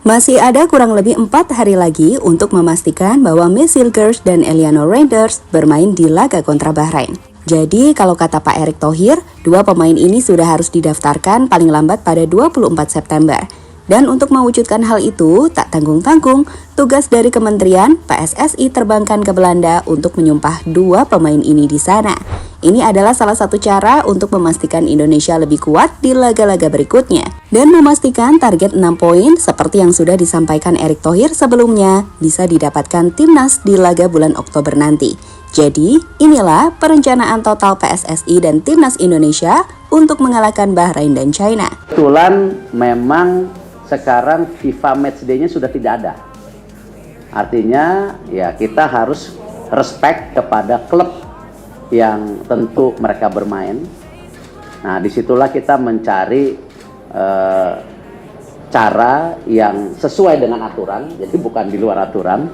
Masih ada kurang lebih 4 hari lagi untuk memastikan bahwa Messil Girls dan Eliano Reinders bermain di laga kontra Bahrain. Jadi kalau kata Pak Erick Thohir, dua pemain ini sudah harus didaftarkan paling lambat pada 24 September. Dan untuk mewujudkan hal itu, tak tanggung-tanggung, tugas dari Kementerian PSSI terbangkan ke Belanda untuk menyumpah dua pemain ini di sana. Ini adalah salah satu cara untuk memastikan Indonesia lebih kuat di laga-laga berikutnya. Dan memastikan target 6 poin seperti yang sudah disampaikan Erick Thohir sebelumnya bisa didapatkan timnas di laga bulan Oktober nanti. Jadi, inilah perencanaan total PSSI dan timnas Indonesia untuk mengalahkan Bahrain dan China. Kebetulan memang sekarang FIFA Matchday-nya sudah tidak ada. Artinya ya kita harus respect kepada klub yang tentu mereka bermain. Nah, disitulah kita mencari cara yang sesuai dengan aturan, jadi bukan di luar aturan.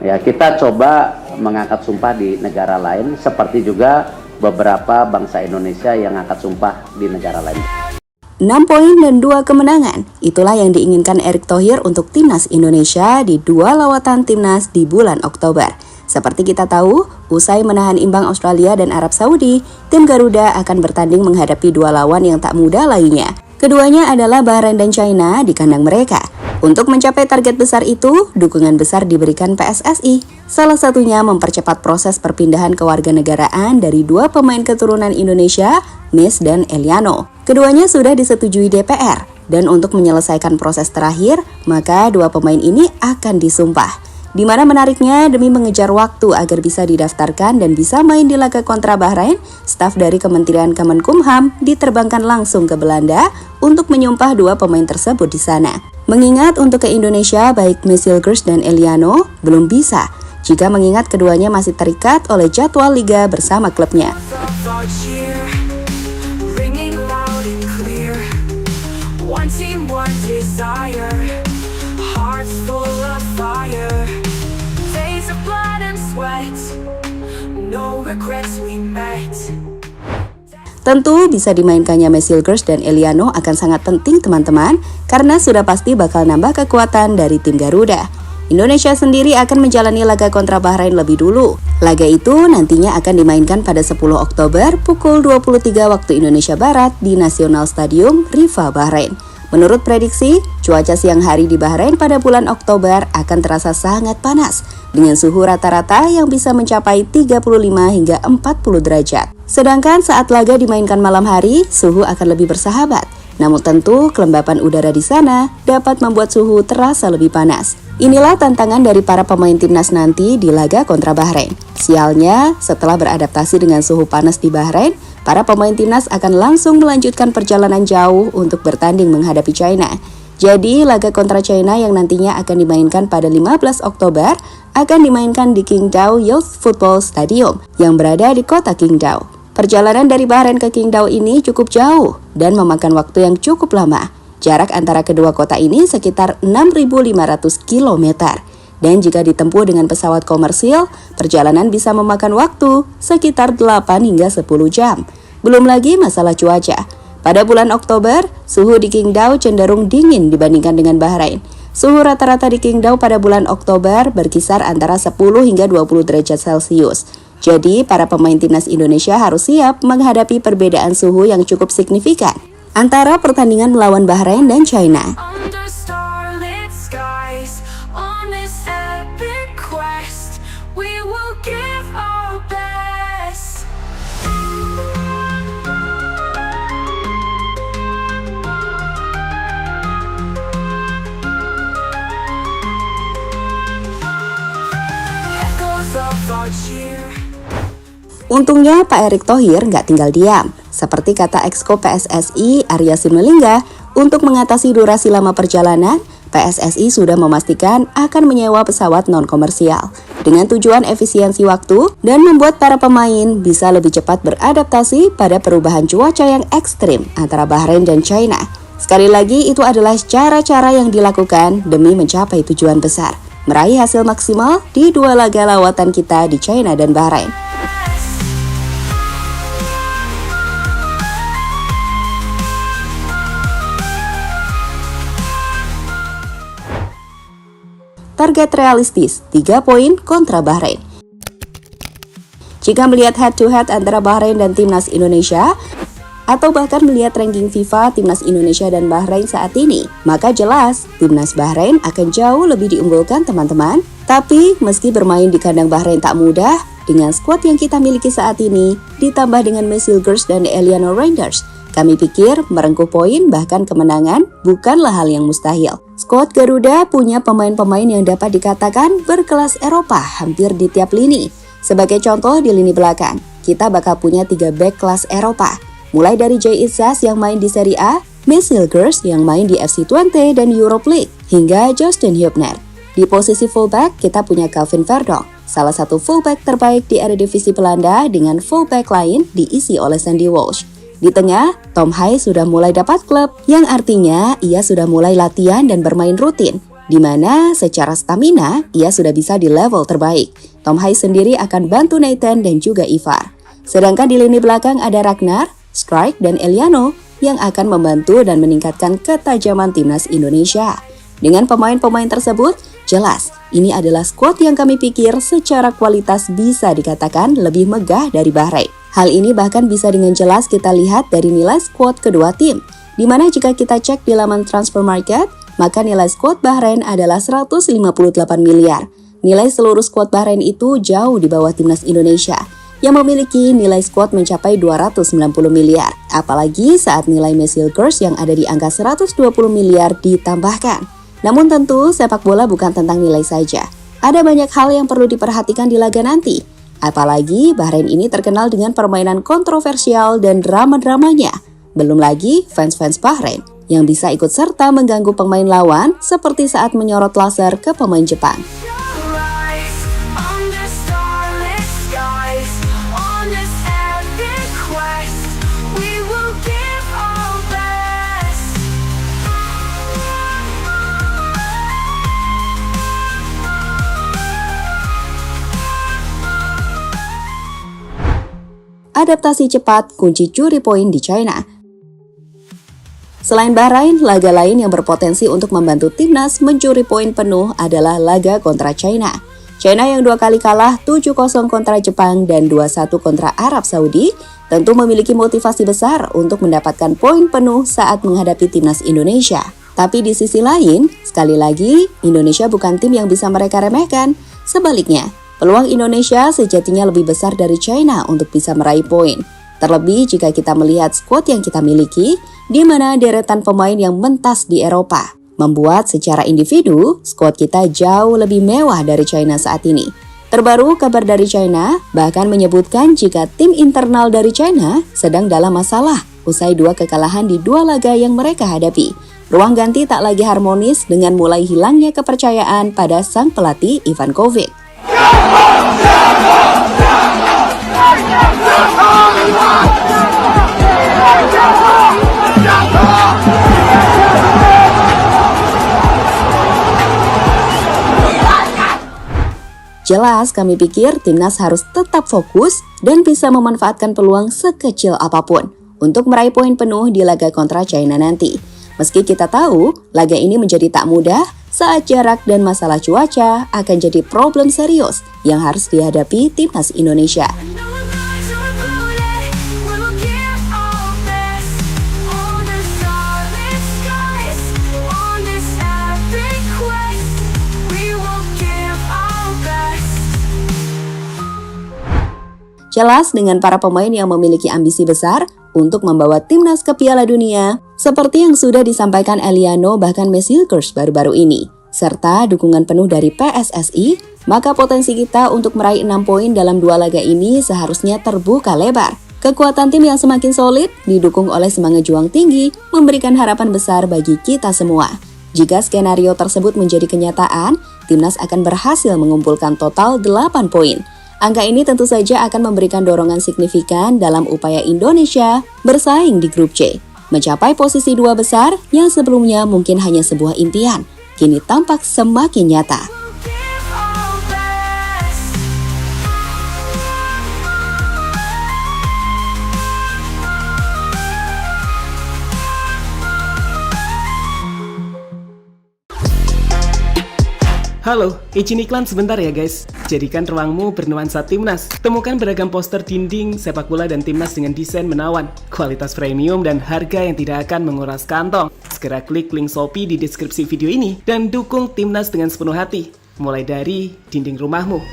Ya, kita coba mengangkat sumpah di negara lain, seperti juga beberapa bangsa Indonesia yang angkat sumpah di negara lain. 6 poin dan 2 kemenangan, itulah yang diinginkan Erick Thohir untuk timnas Indonesia di 2 lawatan timnas di bulan Oktober. Seperti kita tahu, usai menahan imbang Australia dan Arab Saudi, tim Garuda akan bertanding menghadapi 2 lawan yang tak mudah lainnya. Keduanya adalah Bahrain dan China di kandang mereka. Untuk mencapai target besar itu, dukungan besar diberikan PSSI. Salah satunya mempercepat proses perpindahan kewarganegaraan dari 2 pemain keturunan Indonesia, Mes dan Eliano. Keduanya sudah disetujui DPR, dan untuk menyelesaikan proses terakhir, maka 2 pemain ini akan disumpah. Di mana menariknya, demi mengejar waktu agar bisa didaftarkan dan bisa main di laga kontra Bahrain, staf dari Kementerian Kemenkumham diterbangkan langsung ke Belanda untuk menyumpah 2 pemain tersebut di sana. Mengingat untuk ke Indonesia, baik Messil Girls dan Eliano belum bisa, jika mengingat keduanya masih terikat oleh jadwal liga bersama klubnya. Tentu bisa dimainkannya Messil Girls dan Eliano akan sangat penting teman-teman, karena sudah pasti bakal nambah kekuatan dari tim Garuda. Indonesia sendiri akan menjalani laga kontra Bahrain lebih dulu. Laga itu nantinya akan dimainkan pada 10 Oktober pukul 23 waktu Indonesia Barat di National Stadium Riva, Bahrain. Menurut prediksi, cuaca siang hari di Bahrain pada bulan Oktober akan terasa sangat panas, dengan suhu rata-rata yang bisa mencapai 35 hingga 40 derajat. Sedangkan saat laga dimainkan malam hari, suhu akan lebih bersahabat. Namun tentu, kelembapan udara di sana dapat membuat suhu terasa lebih panas. Inilah tantangan dari para pemain timnas nanti di laga kontra Bahrain. Sialnya, setelah beradaptasi dengan suhu panas di Bahrain, para pemain timnas akan langsung melanjutkan perjalanan jauh untuk bertanding menghadapi China. Jadi, laga kontra China yang nantinya akan dimainkan pada 15 Oktober akan dimainkan di Qingdao Youth Football Stadium yang berada di kota Qingdao. Perjalanan dari Bahrain ke Qingdao ini cukup jauh dan memakan waktu yang cukup lama. Jarak antara kedua kota ini sekitar 6.500 km. Dan jika ditempuh dengan pesawat komersil, perjalanan bisa memakan waktu sekitar 8 hingga 10 jam. Belum lagi masalah cuaca. Pada bulan Oktober, suhu di Qingdao cenderung dingin dibandingkan dengan Bahrain. Suhu rata-rata di Qingdao pada bulan Oktober berkisar antara 10 hingga 20 derajat Celcius. Jadi, para pemain timnas Indonesia harus siap menghadapi perbedaan suhu yang cukup signifikan antara pertandingan melawan Bahrain dan China. Untungnya Pak Erick Thohir nggak tinggal diam. Seperti kata Exco PSSI Arya Sinulinga, untuk mengatasi durasi lama perjalanan, PSSI sudah memastikan akan menyewa pesawat non-komersial dengan tujuan efisiensi waktu dan membuat para pemain bisa lebih cepat beradaptasi pada perubahan cuaca yang ekstrim antara Bahrain dan China. Sekali lagi, itu adalah cara-cara yang dilakukan demi mencapai tujuan besar, meraih hasil maksimal di 2 laga lawatan kita di China dan Bahrain. target realistis 3 poin kontra Bahrain. Jika melihat head-to-head antara Bahrain dan Timnas Indonesia, atau bahkan melihat ranking FIFA Timnas Indonesia dan Bahrain saat ini, maka jelas Timnas Bahrain akan jauh lebih diunggulkan teman-teman. Tapi meski bermain di kandang Bahrain tak mudah, dengan skuad yang kita miliki saat ini, ditambah dengan Mesilgers dan Eliano Reinders, kami pikir merengkuh poin bahkan kemenangan bukanlah hal yang mustahil. Skuad Garuda punya pemain-pemain yang dapat dikatakan berkelas Eropa hampir di tiap lini. Sebagai contoh di lini belakang, kita bakal punya 3 back kelas Eropa. Mulai dari Jay Izzas yang main di Serie A, Mesilgers yang main di FC Twente dan Europe League, hingga Justin Hubner. Di posisi fullback, kita punya Calvin Verdonk, salah satu fullback terbaik di Eredivisie Belanda dengan fullback lain diisi oleh Sandy Walsh. Di tengah, Tom Hai sudah mulai dapat klub, yang artinya ia sudah mulai latihan dan bermain rutin, di mana secara stamina ia sudah bisa di level terbaik. Tom Hai sendiri akan bantu Nathan dan juga Ivar. Sedangkan di lini belakang ada Ragnar, Strike, dan Eliano yang akan membantu dan meningkatkan ketajaman Timnas Indonesia. Dengan pemain-pemain tersebut, jelas ini adalah skuad yang kami pikir secara kualitas bisa dikatakan lebih megah dari Bahrain. Hal ini bahkan bisa dengan jelas kita lihat dari nilai skuad kedua tim, di mana jika kita cek di laman transfer market, maka nilai skuad Bahrain adalah 158 miliar. Nilai seluruh skuad Bahrain itu jauh di bawah Timnas Indonesia, yang memiliki nilai skuad mencapai 290 miliar. Apalagi saat nilai Mesilgers yang ada di angka 120 miliar ditambahkan. Namun tentu sepak bola bukan tentang nilai saja. Ada banyak hal yang perlu diperhatikan di laga nanti. Apalagi Bahrain ini terkenal dengan permainan kontroversial dan drama-dramanya. Belum lagi fans-fans Bahrain yang bisa ikut serta mengganggu pemain lawan seperti saat menyorot laser ke pemain Jepang. Adaptasi cepat kunci curi poin di China. Selain Bahrain, laga lain yang berpotensi untuk membantu timnas mencuri poin penuh adalah laga kontra China. China yang 2 kali kalah 7-0 kontra Jepang dan 2-1 kontra Arab Saudi tentu memiliki motivasi besar untuk mendapatkan poin penuh saat menghadapi timnas Indonesia. Tapi di sisi lain, sekali lagi, Indonesia bukan tim yang bisa mereka remehkan. Sebaliknya, peluang Indonesia sejatinya lebih besar dari China untuk bisa meraih poin. Terlebih jika kita melihat skuad yang kita miliki, di mana deretan pemain yang mentas di Eropa, membuat secara individu, skuad kita jauh lebih mewah dari China saat ini. Terbaru kabar dari China bahkan menyebutkan jika tim internal dari China sedang dalam masalah usai 2 kekalahan di 2 laga yang mereka hadapi. Ruang ganti tak lagi harmonis dengan mulai hilangnya kepercayaan pada sang pelatih Ivankovic. Jelas kami pikir timnas harus tetap fokus dan bisa memanfaatkan peluang sekecil apapun untuk meraih poin penuh di laga kontra China nanti. Meski kita tahu laga ini menjadi tak mudah saat jarak dan masalah cuaca akan jadi problem serius yang harus dihadapi timnas Indonesia. Jelas dengan para pemain yang memiliki ambisi besar untuk membawa timnas ke Piala Dunia, seperti yang sudah disampaikan Eliano bahkan Mesilgers baru-baru ini, serta dukungan penuh dari PSSI, maka potensi kita untuk meraih 6 poin dalam 2 laga ini seharusnya terbuka lebar. Kekuatan tim yang semakin solid, didukung oleh semangat juang tinggi, memberikan harapan besar bagi kita semua. Jika skenario tersebut menjadi kenyataan, timnas akan berhasil mengumpulkan total 8 poin. Angka ini tentu saja akan memberikan dorongan signifikan dalam upaya Indonesia bersaing di grup C. Mencapai posisi 2 besar yang sebelumnya mungkin hanya sebuah impian, kini tampak semakin nyata. Halo, izin iklan sebentar ya guys. Jadikan ruangmu bernuansa Timnas. Temukan beragam poster dinding, sepak bola dan Timnas dengan desain menawan, kualitas premium dan harga yang tidak akan menguras kantong. Segera klik link Shopee di deskripsi video ini dan dukung Timnas dengan sepenuh hati. Mulai dari dinding rumahmu.